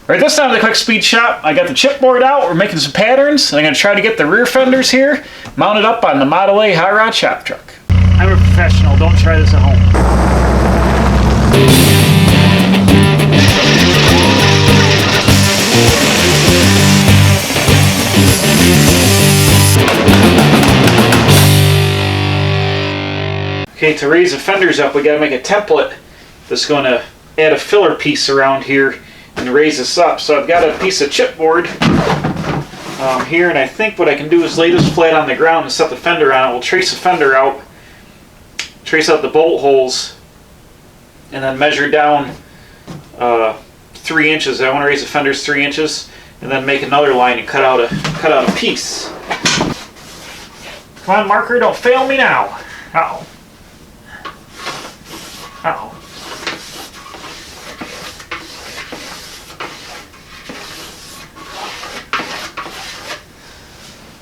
Alright, this time of the quick speed shop, I got the chipboard out, we're making some patterns, and I'm going to try to get the rear fenders here mounted up on the Model A high rod shop truck. I'm a professional, don't try this at home. Okay, to raise the fenders up, we got to make a template that's going to add a filler piece around here and raise this up. So I've got a piece of chipboard here, and I think what I can do is lay this flat on the ground and set the fender on it. We'll trace the fender out, trace out the bolt holes, and then measure down 3 inches. I want to raise the fenders 3 inches, and then make another line and cut out a piece. Come on, marker, don't fail me now. Uh-oh. Uh-oh.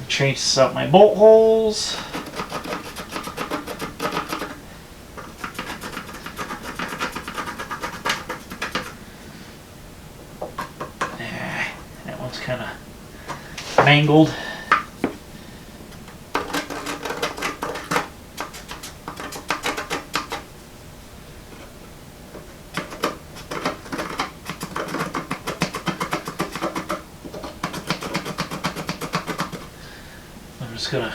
Trace out my bolt holes. That one's kind of mangled. I'm just gonna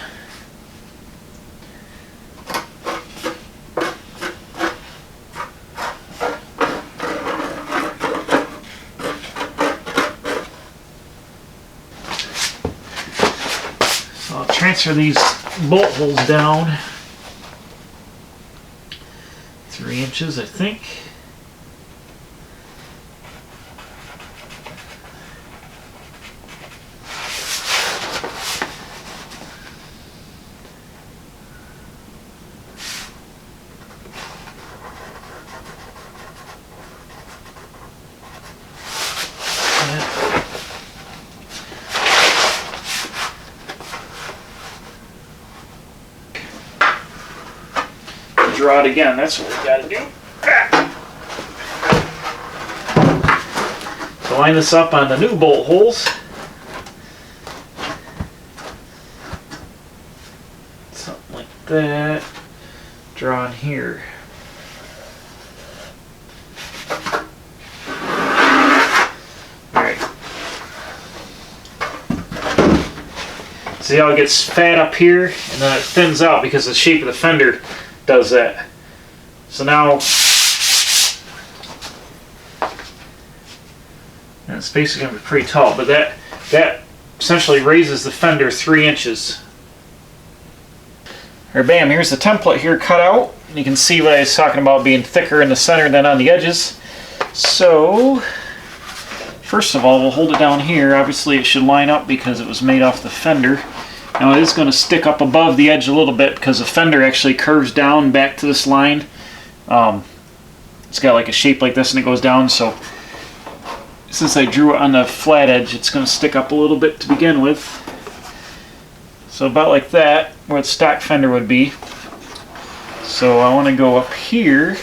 so I'll transfer these bolt holes down 3 inches, I think. Draw it again, that's what we got to do. So line this up on the new bolt holes. Something like that. Draw in here. Alright. See how it gets fat up here and then it thins out because the shape of the fender does that. So now, and it's basically going to be pretty tall, but that essentially raises the fender 3 inches. Or bam, here's the template here cut out. You can see what I was talking about being thicker in the center than on the edges. So, first of all, we'll hold it down here. Obviously it should line up because it was made off the fender. Now it is going to stick up above the edge a little bit because the fender actually curves down back to this line. It's got like a shape like this and it goes down, so since I drew it on the flat edge, it's going to stick up a little bit to begin with. So about like that, where the stock fender would be. So I want to go up here,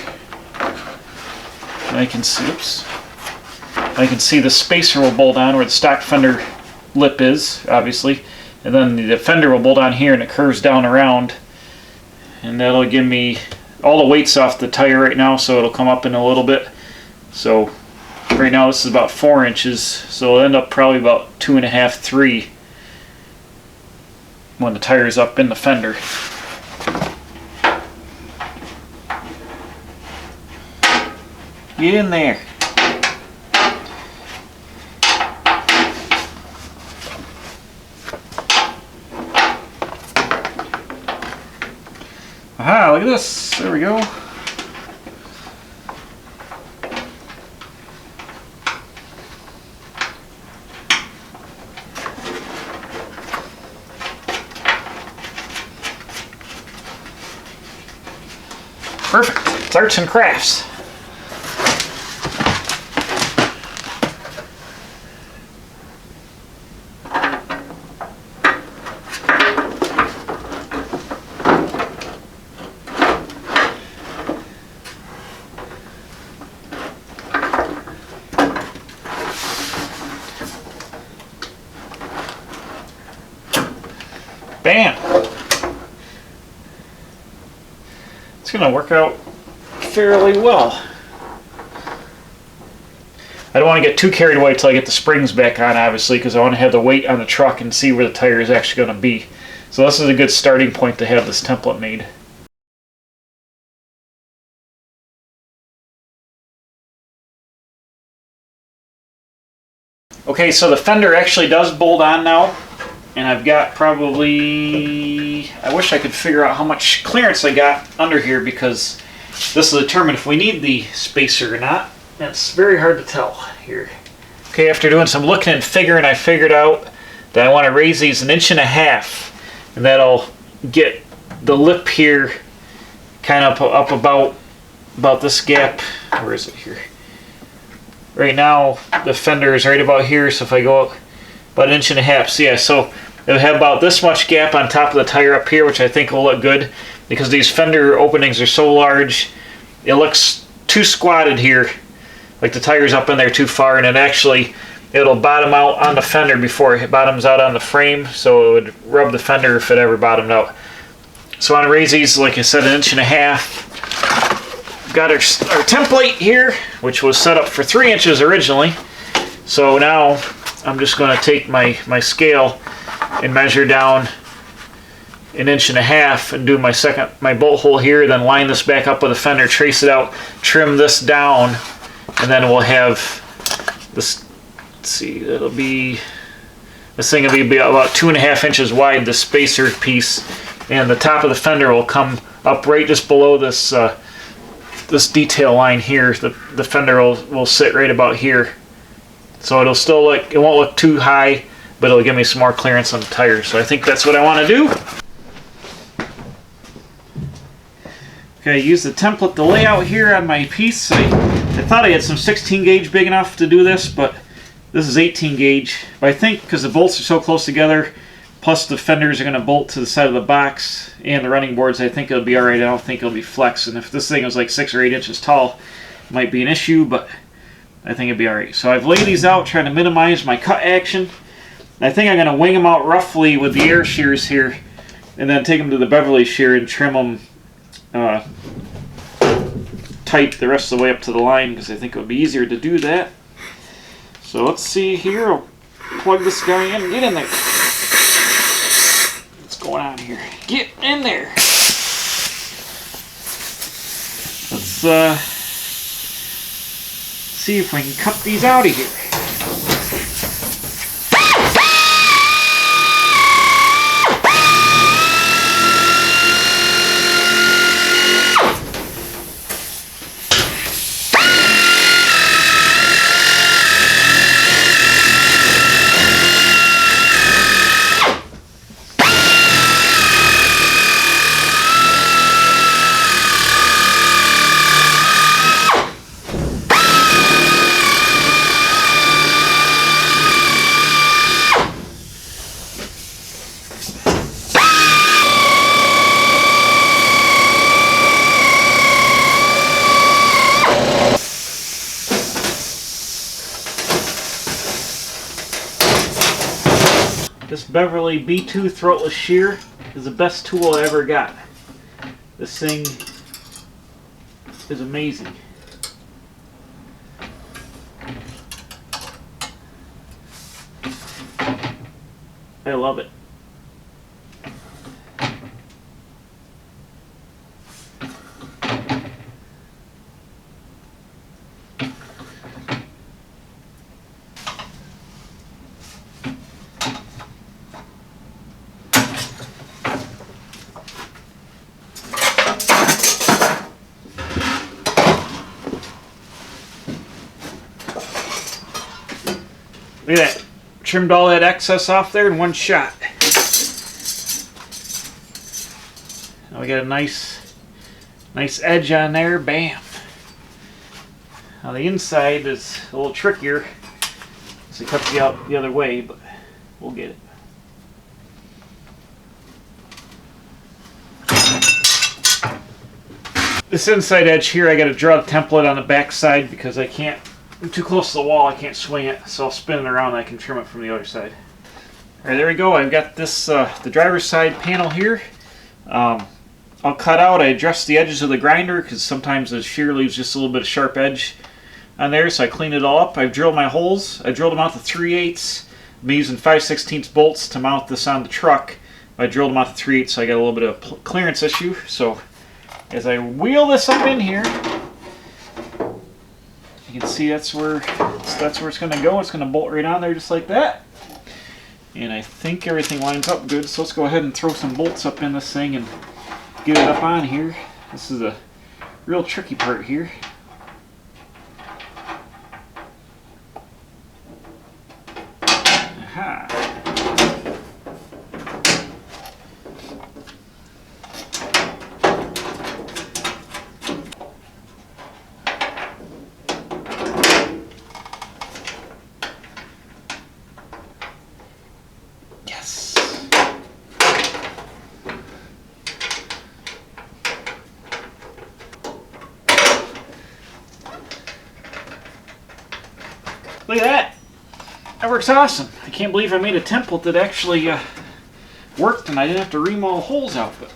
and I can see, oops, I can see the spacer will bolt on where the stock fender lip is, obviously. And then the fender will bolt on here and it curves down around. And that'll give me all the weight's off the tire right now, so it'll come up in a little bit. So right now this is about 4 inches, so it'll end up probably about 2.5, 3 when the tire's up in the fender. Get in there. Aha, look at this. There we go. Perfect. It's arts and crafts. Bam! It's going to work out fairly well. I don't want to get too carried away until I get the springs back on, obviously, because I want to have the weight on the truck and see where the tire is actually going to be. So this is a good starting point to have this template made. Okay, so the fender actually does bolt on now, and I've got probably, I wish I could figure out how much clearance I got under here, because this will determine if we need the spacer or not. It's very hard to tell here. Okay, after doing some looking and figuring, I figured out that I want to raise these 1.5 inches, and that'll get the lip here kind of up about this gap. Where is it here? Right now the fender is right about here, so if I go up about 1.5 inches, so yeah, so it'll have about this much gap on top of the tire up here, which I think will look good, because these fender openings are so large, it looks too squatted here, like the tire's up in there too far, and it'll bottom out on the fender before it bottoms out on the frame, so it would rub the fender if it ever bottomed out. So I want to raise these, like I said, 1.5 inches. Got our template here, which was set up for 3 inches originally. So now I'm just going to take my scale and measure down 1.5 inches and do my bolt hole here, then line this back up with a fender, trace it out, trim this down, and then we'll have this. Let's see, this thing will be about 2.5 inches wide, the spacer piece, and the top of the fender will come up right just below this this detail line here. The fender will sit right about here, so it'll still look, it won't look too high, but it'll give me some more clearance on the tires. So I think that's what I want to do. Okay, I used the template to lay out here on my piece. I thought I had some 16 gauge big enough to do this, but this is 18 gauge. But I think because the bolts are so close together, plus the fenders are going to bolt to the side of the box and the running boards, I think it'll be alright. I don't think it'll be flex. And if this thing was like 6 or 8 inches tall, it might be an issue, but I think it'll be alright. So I've laid these out trying to minimize my cut action. I think I'm going to wing them out roughly with the air shears here, and then take them to the Beverly shear and trim them tight the rest of the way up to the line, because I think it would be easier to do that. So let's see here. I'll plug this guy in. Get in there. What's going on here? Get in there. Let's see if we can cut these out of here. This Beverly B2 throatless shear is the best tool I ever got. This thing is amazing. I love it. Look at that. Trimmed all that excess off there in one shot. Now we got a nice edge on there. Bam. Now the inside is a little trickier, so it cuts you out the other way, but we'll get it. This inside edge here, I got to draw a template on the back side because I can't. I'm too close to the wall, I can't swing it, so I'll spin it around and I can trim it from the other side. Alright, there we go. I've got this, the driver's side panel here. I'll cut out. I adjust the edges of the grinder because sometimes the shear leaves just a little bit of sharp edge on there, so I clean it all up. I've drilled my holes. I drilled them out to 3/8. I'm using 5/16 bolts to mount this on the truck. I drilled them out to 3/8, so I got a little bit of a clearance issue. So as I wheel this up in here, you can see that's where it's going to go. It's going to bolt right on there just like that. And I think everything lines up good, so let's go ahead and throw some bolts up in this thing and get it up on here. This is a real tricky part here. Aha. Yes. Look at that. That works awesome. I can't believe I made a template that actually worked and I didn't have to ream all the holes out. But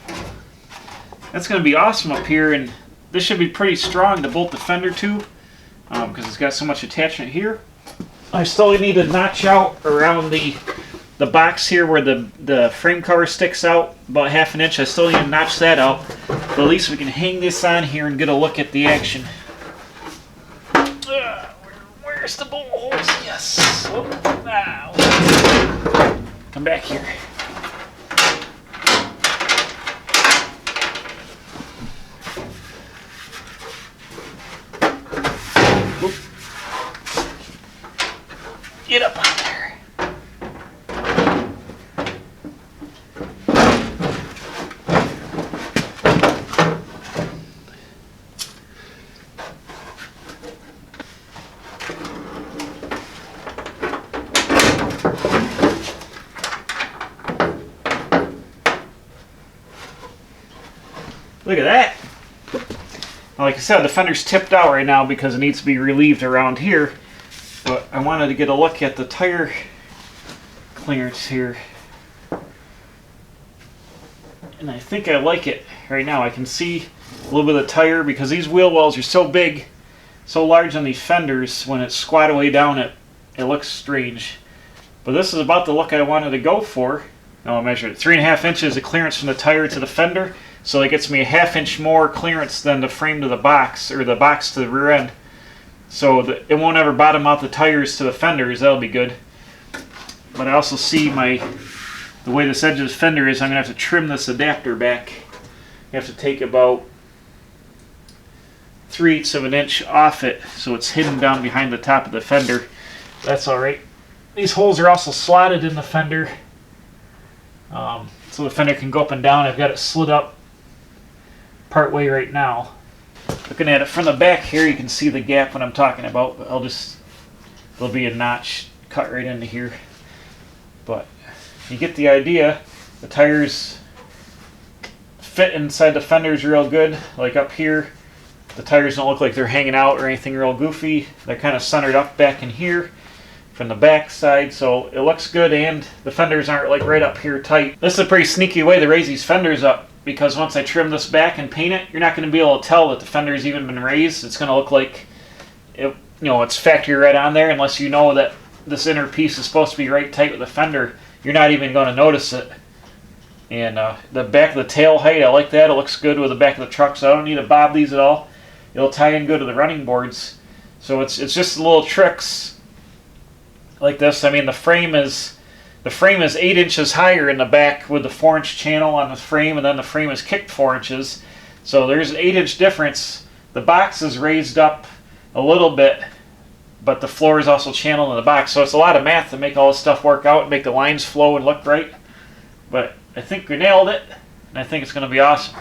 that's going to be awesome up here, and this should be pretty strong to bolt the fender to because it's got so much attachment here. I still need to notch out around the box here where the frame cover sticks out about 1/2 inch. I still need to notch that out, but at least we can hang this on here and get a look at the action. Where's the bolt holes? Yes. Oh, now. Come back here. Oop. Get up on there. Look at that. Like I said, the fender's tipped out right now because it needs to be relieved around here. But I wanted to get a look at the tire clearance here. And I think I like it right now. I can see a little bit of the tire because these wheel wells are so big, so large on these fenders. When it's squat away down, it looks strange. But this is about the look I wanted to go for. Now I measured it. 3.5 inches of clearance from the tire to the fender. So that gets me a 1/2 inch more clearance than the frame to the box, or the box to the rear end. So it won't ever bottom out the tires to the fenders. That'll be good. But I also see the way this edge of this fender is, I'm going to have to trim this adapter back. You have to take about 3/8 of an inch off it so it's hidden down behind the top of the fender. That's alright. These holes are also slotted in the fender. So the fender can go up and down. I've got it slid up part way right now. Looking at it from the back here, you can see the gap when I'm talking about, but there'll be a notch cut right into here. But you get the idea. The tires fit inside the fenders real good. Like up here, the tires don't look like they're hanging out or anything real goofy. They're kind of centered up back in here from the back side, so it looks good, and the fenders aren't like right up here tight. This is a pretty sneaky way to raise these fenders up, because once I trim this back and paint it, you're not going to be able to tell that the fender's even been raised. It's going to look like it's factory right on there, unless you know that this inner piece is supposed to be right tight with the fender. You're not even going to notice it. And the back of the tail height, I like that. It looks good with the back of the truck, so I don't need to bob these at all. It'll tie in good to the running boards. So it's just little tricks like this. I mean, the frame is 8 inches higher in the back with the 4-inch channel on the frame, and then the frame is kicked 4 inches. So there's an 8-inch difference. The box is raised up a little bit, but the floor is also channeled in the box. So it's a lot of math to make all this stuff work out and make the lines flow and look right. But I think we nailed it, and I think it's going to be awesome.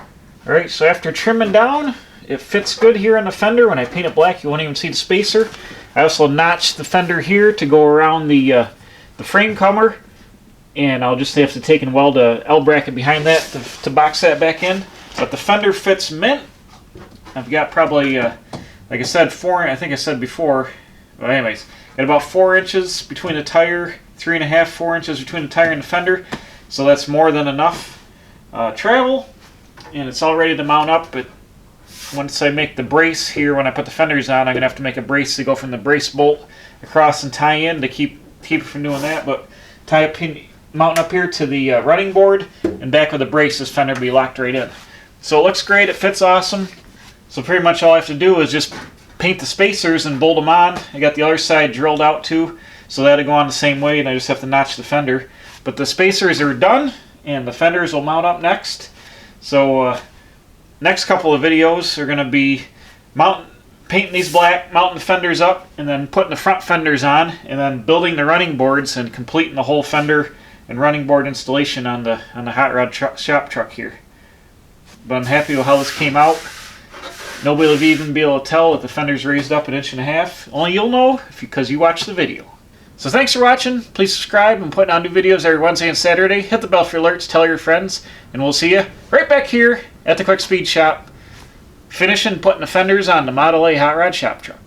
Alright, so after trimming down, it fits good here on the fender. When I paint it black, you won't even see the spacer. I also notched the fender here to go around the frame cover, and I'll just have to take and weld a L bracket behind that to box that back in. But the fender fits mint. I've got probably, like I said, I think I said before, but anyways, got about 4 inches between the tire 3.5, 4 inches between the tire and the fender. So that's more than enough travel. And it's all ready to mount up. But once I make the brace here, when I put the fenders on, I'm going to have to make a brace to go from the brace bolt across and tie in to keep it from doing that. But tie up, mounting up here to the running board, and back with the brace, this fender will be locked right in. So it looks great, it fits awesome. So pretty much all I have to do is just paint the spacers and bolt them on. I got the other side drilled out too, so that'll go on the same way, and I just have to notch the fender. But the spacers are done, and the fenders will mount up next. So next couple of videos are going to be painting these black, mounting the fenders up, and then putting the front fenders on, and then building the running boards and completing the whole fender and running board installation on the hot rod shop truck here. But I'm happy with how this came out. Nobody will even be able to tell that the fender's raised up 1.5 inches. Only you'll know because you watch the video. So thanks for watching. Please subscribe. I'm putting out new videos every Wednesday and Saturday. Hit the bell for alerts. Tell your friends. And we'll see you right back here at the Quick Speed Shop, finishing putting the fenders on the Model A hot rod shop truck.